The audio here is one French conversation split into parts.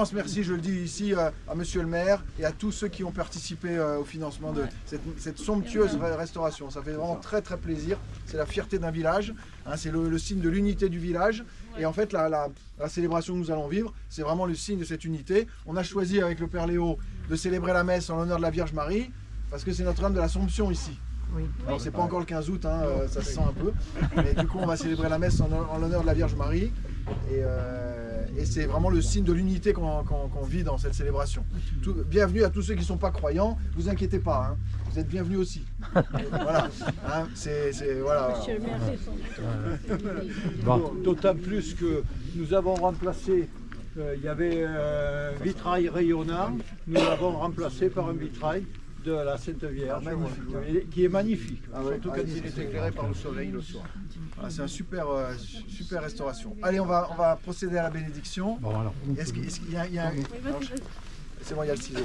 immense merci, je le dis ici, à monsieur le maire et à tous ceux qui ont participé au financement de cette somptueuse restauration. Ça fait vraiment très très plaisir. C'est la fierté d'un village, hein, c'est le signe de l'unité du village. Et en fait, la célébration que nous allons vivre, c'est vraiment le signe de cette unité. On a choisi avec le Père Léo de célébrer la messe en l'honneur de la Vierge Marie, parce que c'est Notre-Dame de l'Assomption ici. Oui. Alors c'est pas encore le 15 août, hein, ça se sent un peu, mais du coup on va célébrer la messe en l'honneur de la Vierge Marie, et c'est vraiment le signe de l'unité qu'on vit dans cette célébration. Bienvenue à tous ceux qui ne sont pas croyants, vous inquiétez pas, hein, vous êtes bienvenus aussi. Voilà, hein, voilà. Monsieur le maire, bon. D'autant plus que nous avons remplacé, il y avait un vitrail rayonnant, nous l'avons remplacé par un vitrail de la Sainte Vierge, qui est magnifique, surtout quand il est éclairé par le soleil le soir. Ah, c'est une super restauration. Allez, on va procéder à la bénédiction. Bon, alors. Est-ce qu'il y a un... C'est bon, il y a le ciseau.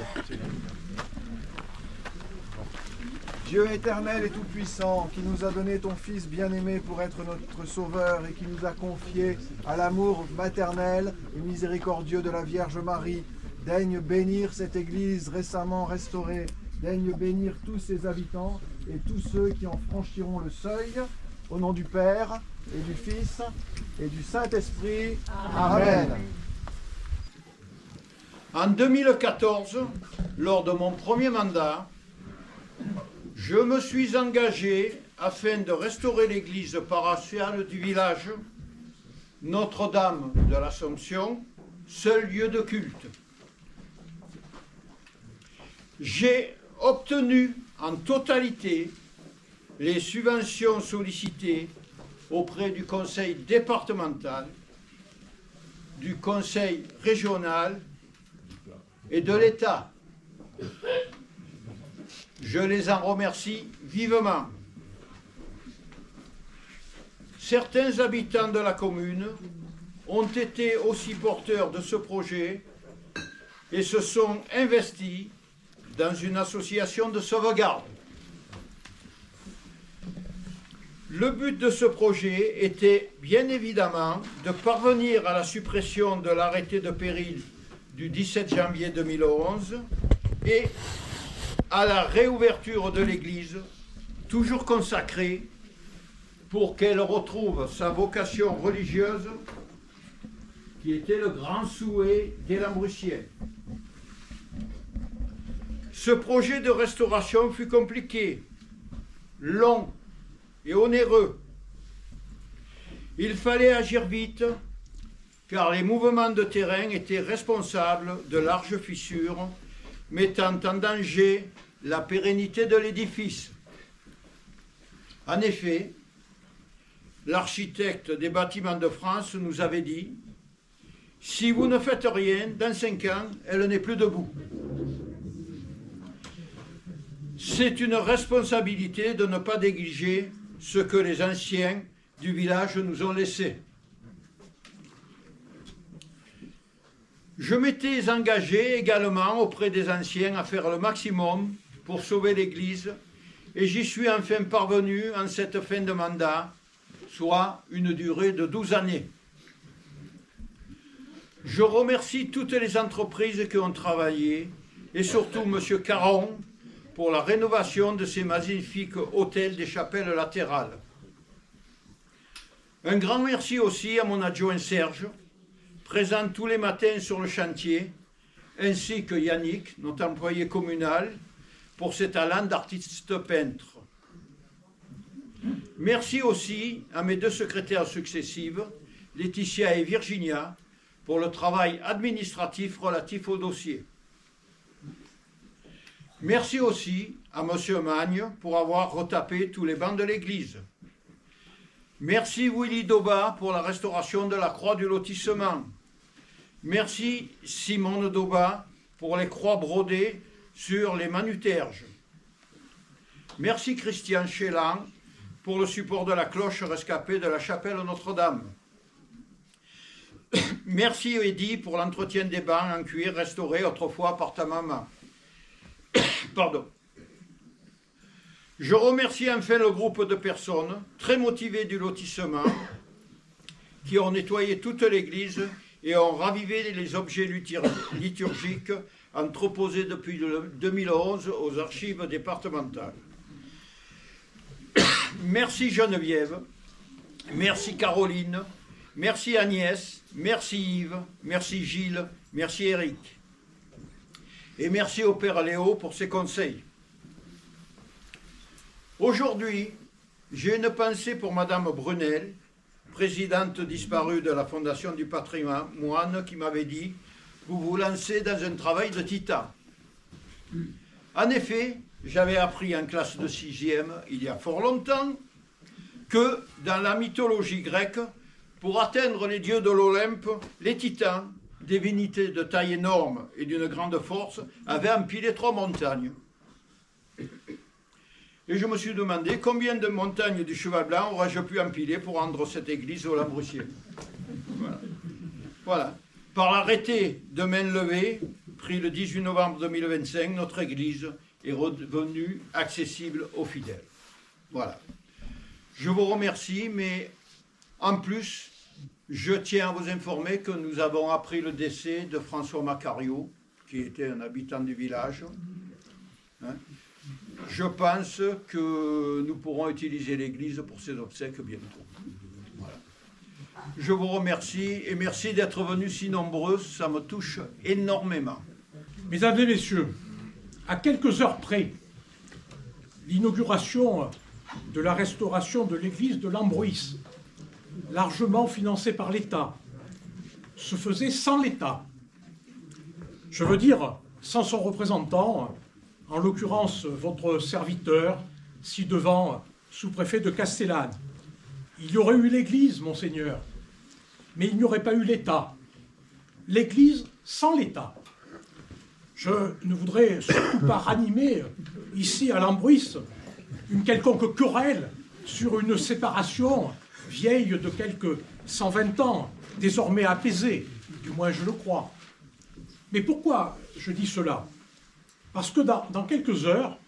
Dieu éternel et tout-puissant, qui nous a donné ton Fils bien-aimé pour être notre Sauveur et qui nous a confié à l'amour maternel et miséricordieux de la Vierge Marie, daigne bénir cette Église récemment restaurée. Daigne bénir tous ses habitants et tous ceux qui en franchiront le seuil, au nom du Père et du Fils et du Saint-Esprit. Amen. En 2014, lors de mon premier mandat, je me suis engagé afin de restaurer l'église paroissiale du village, Notre-Dame de l'Assomption, seul lieu de culte. J'ai obtenu en totalité les subventions sollicitées auprès du conseil départemental, du conseil régional et de l'État. Je les en remercie vivement. Certains habitants de la commune ont été aussi porteurs de ce projet et se sont investis dans une association de sauvegarde. Le but de ce projet était bien évidemment de parvenir à la suppression de l'arrêté de péril du 17 janvier 2011 et à la réouverture de l'église, toujours consacrée, pour qu'elle retrouve sa vocation religieuse, qui était le grand souhait des Lambrussiens. Ce projet de restauration fut compliqué, long et onéreux. Il fallait agir vite, car les mouvements de terrain étaient responsables de larges fissures, mettant en danger la pérennité de l'édifice. En effet, l'architecte des Bâtiments de France nous avait dit « Si vous ne faites rien, dans 5 ans, elle n'est plus debout ». C'est une responsabilité de ne pas négliger ce que les anciens du village nous ont laissé. Je m'étais engagé également auprès des anciens à faire le maximum pour sauver l'église et j'y suis enfin parvenu en cette fin de mandat, soit une durée de 12 années. Je remercie toutes les entreprises qui ont travaillé et surtout M. Caron pour la rénovation de ces magnifiques hôtels des chapelles latérales. Un grand merci aussi à mon adjoint Serge, présent tous les matins sur le chantier, ainsi que Yannick, notre employé communal, pour ses talents d'artiste peintre. Merci aussi à mes 2 secrétaires successives, Laetitia et Virginia, pour le travail administratif relatif au dossier. Merci aussi à M. Magne pour avoir retapé tous les bancs de l'église. Merci Willy Doba pour la restauration de la croix du lotissement. Merci Simone Doba pour les croix brodées sur les manuterges. Merci Christian Chélan pour le support de la cloche rescapée de la chapelle Notre-Dame. Merci Eddy pour l'entretien des bancs en cuir restaurés autrefois par ta maman. Pardon. Je remercie enfin le groupe de personnes très motivées du lotissement qui ont nettoyé toute l'église et ont ravivé les objets liturgiques entreposés depuis 2011 aux archives départementales. Merci Geneviève, merci Caroline, merci Agnès, merci Yves, merci Gilles, merci Eric. Et merci au Père Léo pour ses conseils. Aujourd'hui, j'ai une pensée pour Madame Brunel, présidente disparue de la Fondation du patrimoine, qui m'avait dit « Vous vous lancez dans un travail de titan ». En effet, j'avais appris en classe de 6e, il y a fort longtemps, que dans la mythologie grecque, pour atteindre les dieux de l'Olympe, les titans, divinités de taille énorme et d'une grande force, avaient empilé 3 montagnes. Et je me suis demandé combien de montagnes du Cheval Blanc aurais-je pu empiler pour rendre cette église au Lambrousier. Voilà. Par l'arrêté de main levée, pris le 18 novembre 2025, notre église est redevenue accessible aux fidèles. Voilà. Je vous remercie, mais en plus, je tiens à vous informer que nous avons appris le décès de François Macario, qui était un habitant du village. Je pense que nous pourrons utiliser l'église pour ses obsèques bientôt. Voilà. Je vous remercie et merci d'être venus si nombreux, ça me touche énormément. Mesdames et messieurs, à quelques heures près, l'inauguration de la restauration de l'église de Lambrouis, largement financée par l'État, se faisait sans l'État. Je veux dire, sans son représentant, en l'occurrence votre serviteur, ci-devant sous-préfet de Castellane. Il y aurait eu l'église, monseigneur, mais il n'y aurait pas eu l'État. L'église sans l'État. Je ne voudrais surtout pas ranimer ici à Lambrouis une quelconque querelle sur une séparation vieille de quelques 120 ans, désormais apaisée, du moins je le crois. Mais pourquoi je dis cela ? Parce que dans quelques heures,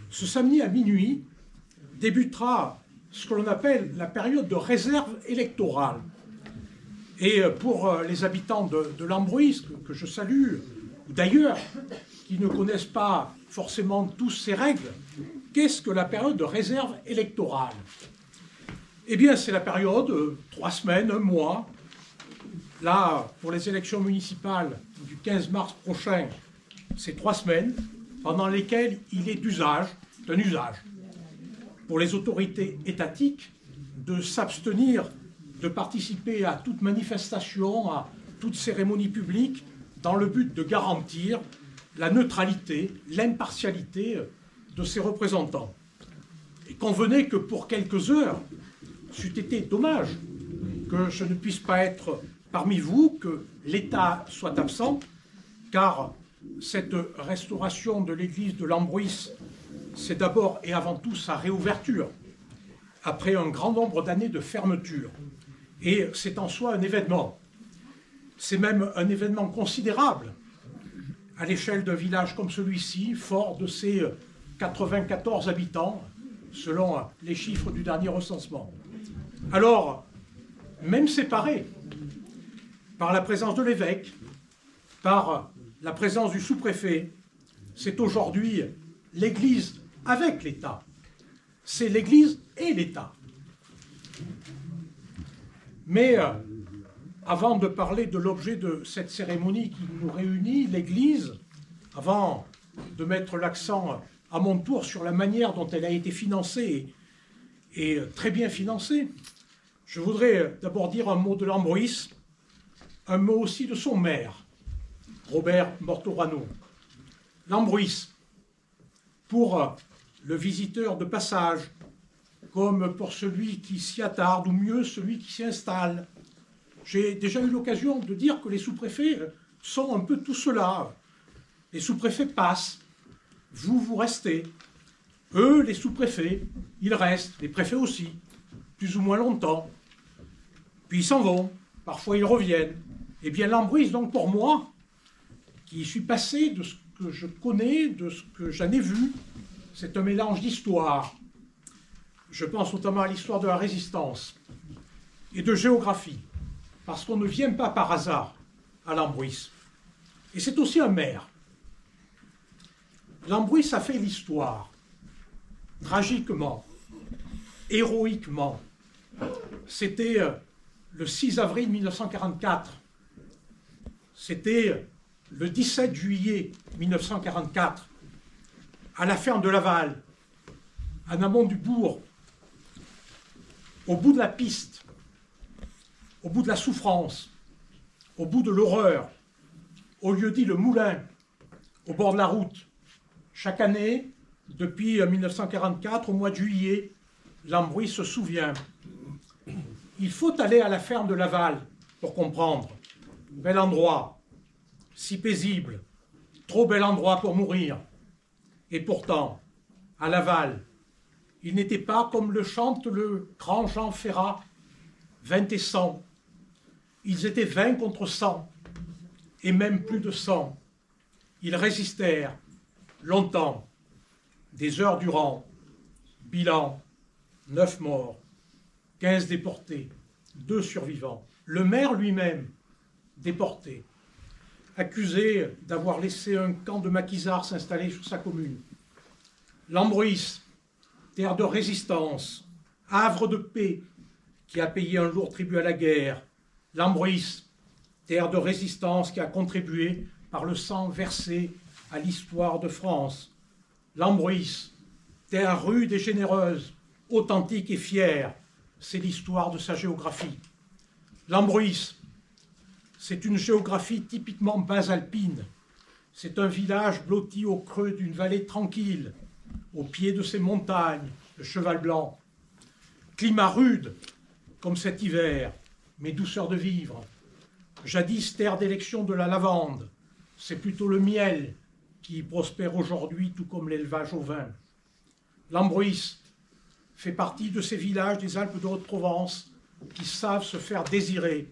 ce samedi à minuit, débutera ce que l'on appelle la période de réserve électorale. Et pour les habitants de Lambrouis, que je salue, ou d'ailleurs, qui ne connaissent pas forcément tous ces règles, qu'est-ce que la période de réserve électorale ? Eh bien, c'est la période, 3 semaines, 1 mois. Là, pour les élections municipales du 15 mars prochain, c'est 3 semaines, pendant lesquelles il est d'un usage, pour les autorités étatiques de s'abstenir de participer à toute manifestation, à toute cérémonie publique, dans le but de garantir la neutralité, l'impartialité de ses représentants. Et convenez que pour quelques heures, c'eût été dommage que je ne puisse pas être parmi vous, que l'État soit absent, car cette restauration de l'église de Lambrouis, c'est d'abord et avant tout sa réouverture, après un grand nombre d'années de fermeture. Et c'est en soi un événement. C'est même un événement considérable à l'échelle d'un village comme celui-ci, fort de ses 94 habitants, selon les chiffres du dernier recensement. Alors, même séparés par la présence de l'évêque, par la présence du sous-préfet, c'est aujourd'hui l'Église avec l'État. C'est l'Église et l'État. Mais avant de parler de l'objet de cette cérémonie qui nous réunit, l'Église, avant de mettre l'accent à mon tour sur la manière dont elle a été financée, et très bien financée, je voudrais d'abord dire un mot de Lambrouis, un mot aussi de son maire, Robert Mortorano. Lambrouis, pour le visiteur de passage, comme pour celui qui s'y attarde, ou mieux celui qui s'y installe. J'ai déjà eu l'occasion de dire que les sous-préfets sont un peu tout cela. Les sous-préfets passent, vous restez. Eux, les sous-préfets, ils restent, les préfets aussi, plus ou moins longtemps. Puis ils s'en vont, parfois ils reviennent. Eh bien, Lambrouis, donc pour moi, qui suis passé de ce que je connais, de ce que j'en ai vu, c'est un mélange d'histoire. Je pense notamment à l'histoire de la Résistance et de géographie, parce qu'on ne vient pas par hasard à Lambrouis. Et c'est aussi un maire. Lambrouis a fait l'histoire, tragiquement, héroïquement. C'était le 6 avril 1944. C'était le 17 juillet 1944, à la ferme de Laval, en amont du bourg, au bout de la piste, au bout de la souffrance, au bout de l'horreur, au lieu dit le Moulin, au bord de la route. Chaque année, depuis 1944, au mois de juillet, Lambrouis se souvient. Il faut aller à la ferme de Laval pour comprendre. Bel endroit, si paisible, trop bel endroit pour mourir. Et pourtant, à Laval, il n'était pas, comme le chante le grand Jean Ferrat, 20 et 100. Ils étaient 20 contre 100, et même plus de 100. Ils résistèrent longtemps, des heures durant. Bilan, 9 morts, 15 déportés, 2 survivants. Le maire lui-même, déporté, accusé d'avoir laissé un camp de maquisards s'installer sur sa commune. Lambrouis, terre de résistance, havre de paix, qui a payé un lourd tribut à la guerre. Lambrouis, terre de résistance qui a contribué par le sang versé à l'histoire de France. Lambrouis, terre rude et généreuse, authentique et fière, c'est l'histoire de sa géographie. Lambrouis, c'est une géographie typiquement basalpine. C'est un village blotti au creux d'une vallée tranquille, au pied de ses montagnes, le Cheval Blanc. Climat rude, comme cet hiver, mais douceur de vivre. Jadis terre d'élection de la lavande, c'est plutôt le miel qui y prospère aujourd'hui, tout comme l'élevage au vin. Lambrouis fait partie de ces villages des Alpes de Haute-Provence qui savent se faire désirer.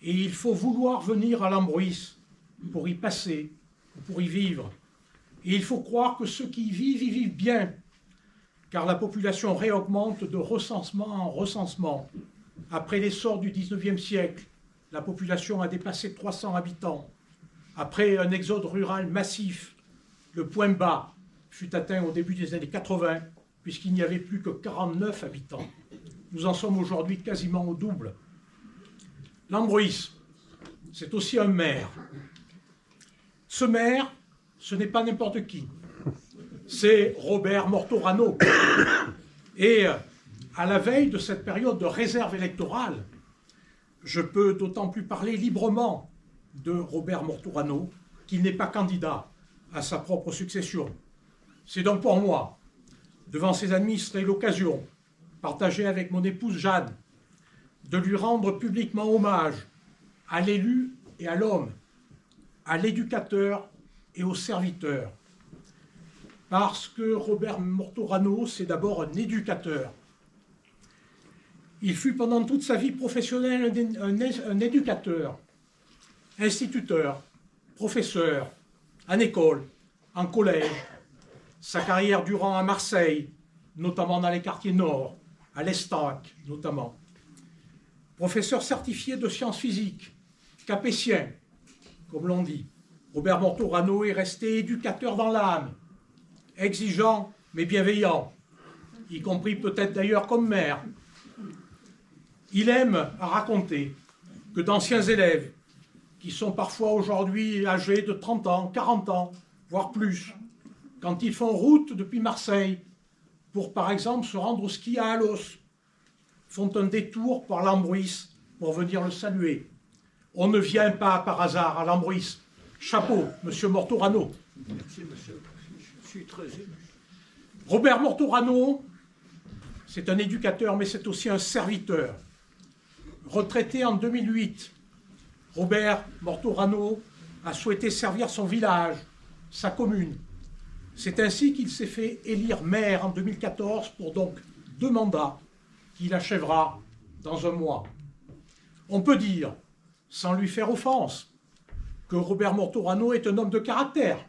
Et il faut vouloir venir à Lambrouis pour y passer, pour y vivre. Et il faut croire que ceux qui y vivent bien, car la population réaugmente de recensement en recensement. Après l'essor du 19e siècle, la population a dépassé 300 habitants. Après un exode rural massif, le point bas fut atteint au début des années 80, puisqu'il n'y avait plus que 49 habitants. Nous en sommes aujourd'hui quasiment au double. Lambrouis, c'est aussi un maire. Ce maire, ce n'est pas n'importe qui. C'est Robert Mortorano. Et à la veille de cette période de réserve électorale, je peux d'autant plus parler librement de Robert Mortorano qu'il n'est pas candidat à sa propre succession. C'est donc pour moi, devant ses administrés, l'occasion, partagée avec mon épouse Jeanne, de lui rendre publiquement hommage à l'élu et à l'homme, à l'éducateur et au serviteur. Parce que Robert Mortorano, c'est d'abord un éducateur. Il fut pendant toute sa vie professionnelle un éducateur, instituteur, professeur, en école, en collège. Sa carrière durant à Marseille, notamment dans les quartiers nord, à l'Estac notamment. Professeur certifié de sciences physiques, capétien, comme l'on dit. Robert Mortorano est resté éducateur dans l'âme, exigeant mais bienveillant, y compris peut-être d'ailleurs comme maire. Il aime à raconter que d'anciens élèves, qui sont parfois aujourd'hui âgés de 30 ans, 40 ans, voire plus, quand ils font route depuis Marseille pour, par exemple, se rendre au ski à Alos, font un détour par Lambrouis pour venir le saluer. On ne vient pas par hasard à Lambrouis. Chapeau, monsieur Mortorano. Merci, monsieur. Je suis très ému. Robert Mortorano, c'est un éducateur, mais c'est aussi un serviteur. Retraité en 2008, Robert Mortorano a souhaité servir son village, sa commune. C'est ainsi qu'il s'est fait élire maire en 2014 pour donc 2 mandats qu'il achèvera dans un mois. On peut dire, sans lui faire offense, que Robert Mortorano est un homme de caractère.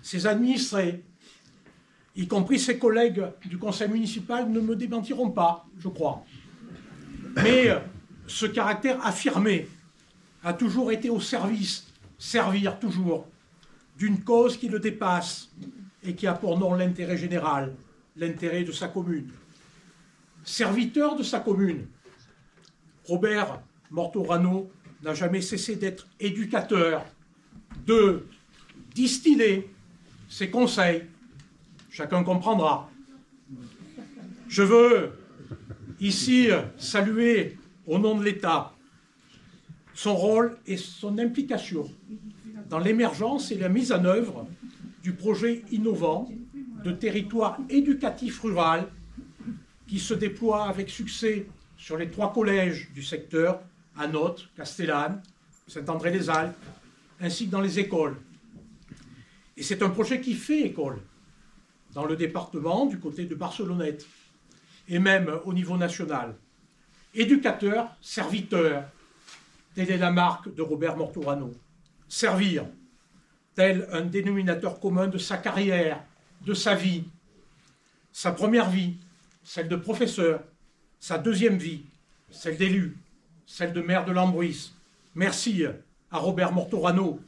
Ses administrés, y compris ses collègues du conseil municipal, ne me démentiront pas, je crois. Mais ce caractère affirmé a toujours été au service, servir toujours, d'une cause qui le dépasse et qui a pour nom l'intérêt général, l'intérêt de sa commune. Serviteur de sa commune, Robert Mortorano n'a jamais cessé d'être éducateur, de distiller ses conseils. Chacun comprendra. Je veux ici saluer au nom de l'État son rôle et son implication dans l'émergence et la mise en œuvre du projet innovant de territoire éducatif rural qui se déploie avec succès sur les 3 collèges du secteur, à Notes, Castellane, Saint-André-les-Alpes, ainsi que dans les écoles. Et c'est un projet qui fait école dans le département du côté de Barcelonnette et même au niveau national. Éducateur, serviteur, telle est la marque de Robert Mortorano. Servir, tel un dénominateur commun de sa carrière, de sa vie, sa première vie, celle de professeur, sa deuxième vie, celle d'élu, celle de maire de l'Ambruis. Merci à Robert Mortorano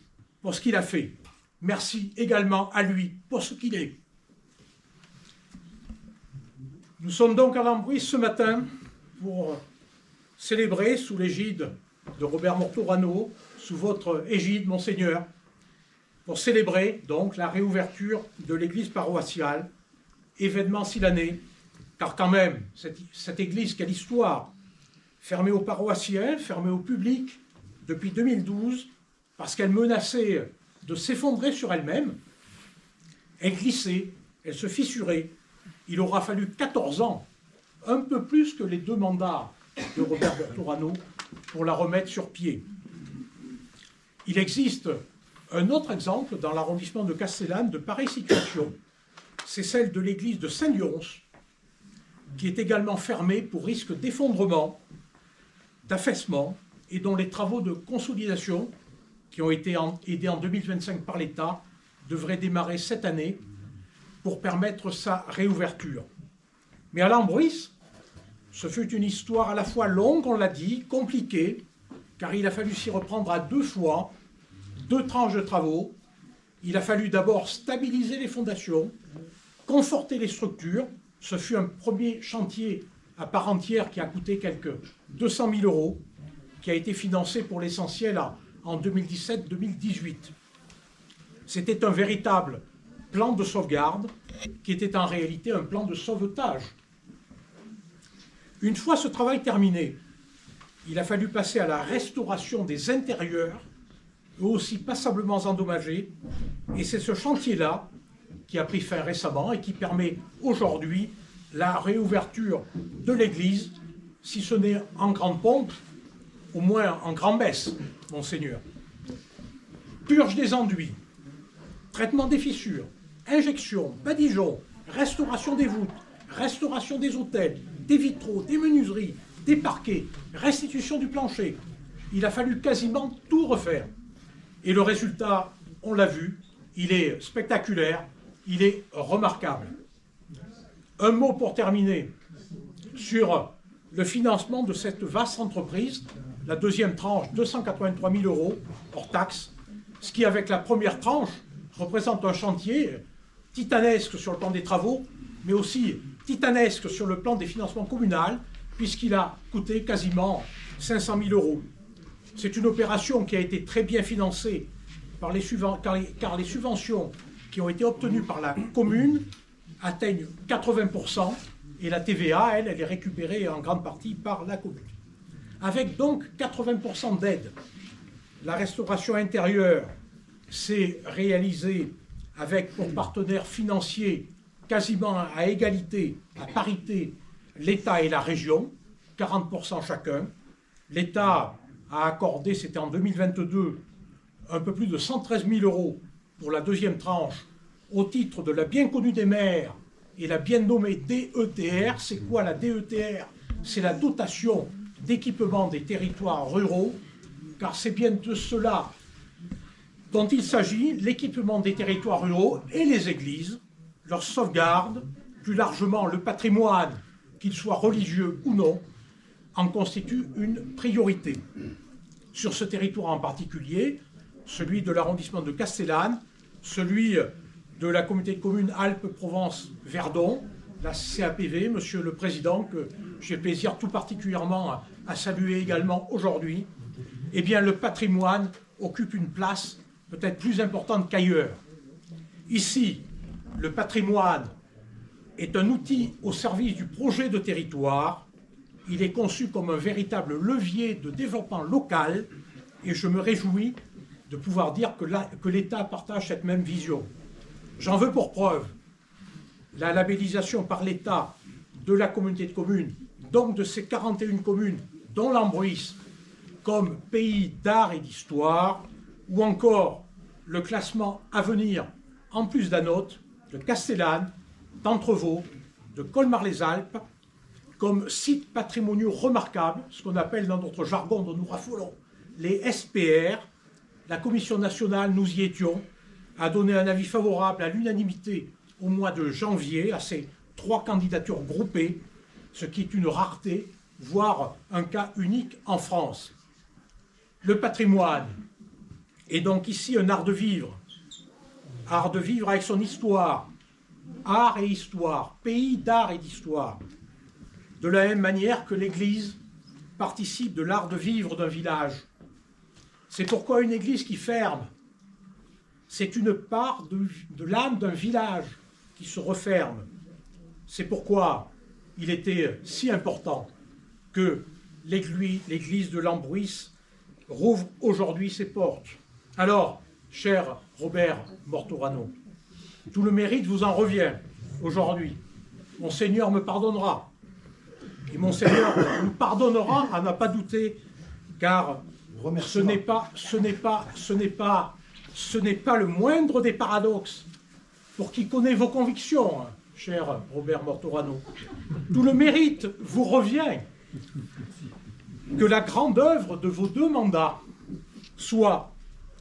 pour ce qu'il a fait. Merci également à lui pour ce qu'il est. Nous sommes donc à l'Ambruis ce matin pour célébrer sous l'égide de Robert Mortorano, sous votre égide, Monseigneur, pour célébrer donc la réouverture de l'église paroissiale, événement si l'année, car quand même, cette église, quelle histoire, fermée aux paroissiens, fermée au public depuis 2012, parce qu'elle menaçait de s'effondrer sur elle-même, elle glissait, elle se fissurait. Il aura fallu 14 ans, un peu plus que les 2 mandats de Robert Mortorano, pour la remettre sur pied. Il existe un autre exemple dans l'arrondissement de Castellane de pareille situation. C'est celle de l'église de Saint-Lyons, qui est également fermée pour risque d'effondrement, d'affaissement, et dont les travaux de consolidation, qui ont été aidés en 2025 par l'État, devraient démarrer cette année pour permettre sa réouverture. Mais à l'Ambruis, ce fut une histoire à la fois longue, on l'a dit, compliquée, car il a fallu s'y reprendre à 2 fois, 2 tranches de travaux. Il a fallu d'abord stabiliser les fondations, conforter les structures. Ce fut un premier chantier à part entière qui a coûté quelques 200 000 €, qui a été financé pour l'essentiel en 2017-2018. C'était un véritable plan de sauvegarde qui était en réalité un plan de sauvetage. Une fois ce travail terminé, il a fallu passer à la restauration des intérieurs, eux aussi passablement endommagés, et c'est ce chantier-là qui a pris fin récemment et qui permet aujourd'hui la réouverture de l'église, si ce n'est en grande pompe, au moins en grand-messe, Monseigneur. Purge des enduits, traitement des fissures, injection, badigeon, restauration des voûtes, restauration des autels, des vitraux, des menuiseries, des parquets, restitution du plancher. Il a fallu quasiment tout refaire. Et le résultat, on l'a vu, il est spectaculaire, il est remarquable. Un mot pour terminer sur le financement de cette vaste entreprise, la deuxième tranche, 283 000 € hors taxe, ce qui, avec la première tranche, représente un chantier titanesque sur le plan des travaux, mais aussi titanesque sur le plan des financements communaux, puisqu'il a coûté quasiment 500 000 €. C'est une opération qui a été très bien financée par car les subventions qui ont été obtenues par la commune atteignent 80%, et la TVA, elle est récupérée en grande partie par la commune. Avec donc 80% d'aide, la restauration intérieure s'est réalisée avec pour partenaires financiers quasiment à égalité, à parité, l'État et la région, 40% chacun. L'État a accordé, c'était en 2022, un peu plus de 113 000 € pour la deuxième tranche au titre de la bien connue des maires et la bien nommée DETR. C'est quoi la DETR? C'est la dotation d'équipement des territoires ruraux, car c'est bien de cela dont il s'agit, l'équipement des territoires ruraux et les églises, leur sauvegarde, plus largement le patrimoine, qu'il soit religieux ou non, en constitue une priorité. Sur ce territoire en particulier, celui de l'arrondissement de Castellane, celui de la communauté de communes Alpes-Provence-Verdon, la CAPV, Monsieur le Président, que j'ai le plaisir tout particulièrement à saluer également aujourd'hui, eh bien le patrimoine occupe une place peut-être plus importante qu'ailleurs. Ici, le patrimoine est un outil au service du projet de territoire. Il est conçu comme un véritable levier de développement local et je me réjouis de pouvoir dire que l'État partage cette même vision. J'en veux pour preuve la labellisation par l'État de la communauté de communes, donc de ces 41 communes, dont l'Ambruisse, comme pays d'art et d'histoire, ou encore le classement à venir, en plus d'Anote, de Castellane, d'Entrevaux, de Colmar-les-Alpes, comme sites patrimoniaux remarquables, ce qu'on appelle dans notre jargon dont nous raffolons les SPR. La Commission nationale, nous y étions, a donné un avis favorable à l'unanimité au mois de janvier à ces 3 candidatures groupées, ce qui est une rareté, voire un cas unique en France. Le patrimoine est donc ici un art de vivre avec son histoire, art et histoire, pays d'art et d'histoire, de la même manière que l'Église participe de l'art de vivre d'un village. C'est pourquoi une église qui ferme, c'est une part de l'âme d'un village qui se referme. C'est pourquoi il était si important que l'église de l'Ambruisse rouvre aujourd'hui ses portes. Alors, cher Robert Mortorano, tout le mérite vous en revient aujourd'hui. Monseigneur me pardonnera. Et Monseigneur nous pardonnera à n'en pas douter, car ce n'est pas le moindre des paradoxes pour qui connaît vos convictions, cher Robert Mortorano. Tout le mérite vous revient que la grande œuvre de vos 2 mandats soit,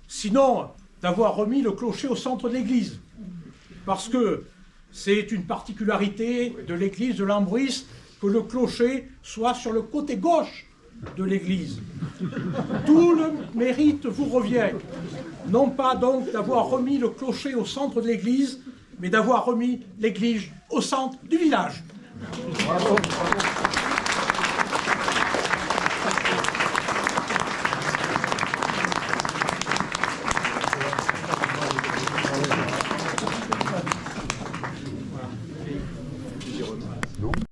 sinon d'avoir remis le clocher au centre de l'église, parce que c'est une particularité de l'église de l'Ambruisse que le clocher soit sur le côté gauche de l'église. Tout le mérite vous revient, non pas donc d'avoir remis le clocher au centre de l'église, mais d'avoir remis l'église au centre du village. Bravo.